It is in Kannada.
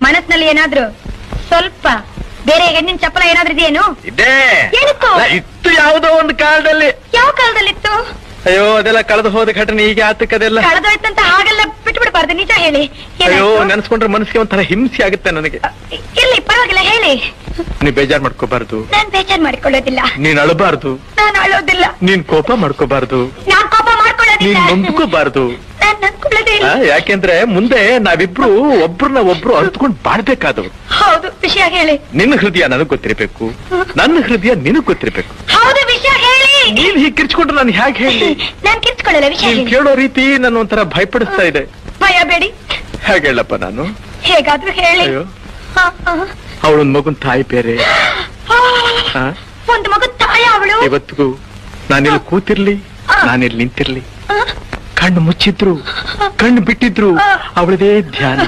ಮನಸ್ಸಿನಲ್ಲಿ ಏನಾದ್ರು ಸ್ವಲ್ಪ ಬೇರೆ ಹೆಣ್ಣಿನ ಚಪ್ಪಲ ಏನಾದ್ರೂ ಇದೆಯೇನು? ಇದೇ ಏನಿತ್ತು? ಇತ್ತು ಯಾವುದೋ ಒಂದು ಕಾಲದಲ್ಲಿ. ಯಾವ ಕಾಲದಲ್ಲಿತ್ತು? ಅಯ್ಯೋ ಅದೆಲ್ಲ ಕಳೆದು ಹೋದ ಘಟನೆ ಈಗ ಆತಕ್ಕದೆಲ್ಲ. ಕಳೆದೋಯ್ತಂತ ಹಾಗೆಲ್ಲ ಬಿಟ್ಟು ಬಿಡಬಾರ್ದು, ನಿಜ ಹೇಳಿ. ಅಯ್ಯೋ ನೆನ್ಸ್ಕೊಂಡ್ರೆ ಮನಸ್ಸಿಗೆ ಒಂಥರ ಹಿಂಸೆ ಆಗುತ್ತೆ ನನಗೆ. ಇಲ್ಲಿ ಪರವಾಗಿಲ್ಲ ಹೇಳಿ. ನೀ ಬೇಜಾರ್ ಮಾಡ್ಕೋಬಾರ್ದು. ನಾನ್ ಬೇಜಾರ್ ಮಾಡ್ಕೊಳ್ಳೋದಿಲ್ಲ. ನೀನ್ ಅಳಬಾರ್ದು. ನಾನು ಅಳೋದಿಲ್ಲ. ನೀನ್ ಕೋಪ ಮಾಡ್ಕೋಬಾರ್ದು. ನಾನ್ ಕೋಪ ಮಾಡ್ಕೊಳ್ಳೋದಿಲ್ಲ. ನೀನ್ ನೊಂದ್ಕೋಬಾರ್ದು. ನಾನ್ ನೊಂದ್ಕೊಳ್ಳೋದೇ ಇಲ್ಲ. ಯಾಕೆಂದ್ರೆ ಮುಂದೆ ನಾವಿಬ್ರು ಒಬ್ರನ್ನ ಒಬ್ರು ಅರ್ಥಕೊಂಡು ಬಾಳ್ಬೇಕಾದವ್ರು. ಹೌದು, ವಿಷಯ ಹೇಳಿ. ನಿನ್ನ ಹೃದಯ ನನಗ್ ಗೊತ್ತಿರ್ಬೇಕು, ನನ್ನ ಹೃದಯ ನಿನಗ್ ಗೊತ್ತಿರ್ಬೇಕು. ಹೌದು, ವಿಷಯ ಹೇಳಿ. ನೀನ್ ಹೀಗೆ ಕಿರ್ಚ್ಕೊಂಡ್ರೆ ನಾನು ಹೇಗೆ ಹೇಳಿ? ನಾನ್ ಕಿರ್ಚ್ಕೊಳ್ಳಲ್ಲ, ವಿಷಯ ನೀನ್ ಹೇಳಿ. ಕೇಳೋ ರೀತಿ ನನ್ನ ಒಂಥರ ಭಯಪಡಿಸ್ತಾ ಇದೆ. ಭಯ ಬೇಡಿ. ಹೇಗೆ ಹೇಳಪ್ಪ ನಾನು? ಹೇಗಾದ್ರೂ ಹೇಳಿ. ಅಯ್ಯೋ ಅವಳೊಂದ್ ಮಗುನ್ ತಾಯಿ ಬೇರೆ. ಒಂದು ಮಗು ತಾಯಿ ಅವಳು. ಇವತ್ತಿಗೂ ನಾನಿಲ್ಲಿ ಕೂತಿರ್ಲಿ, ನಾನಿಲ್ಲಿ ನಿಂತಿರ್ಲಿ, ಕಣ್ಣು ಮುಚ್ಚಿದ್ರು ಕಣ್ಣು ಬಿಟ್ಟಿದ್ರು ಅವಳದೇ ಧ್ಯಾನ.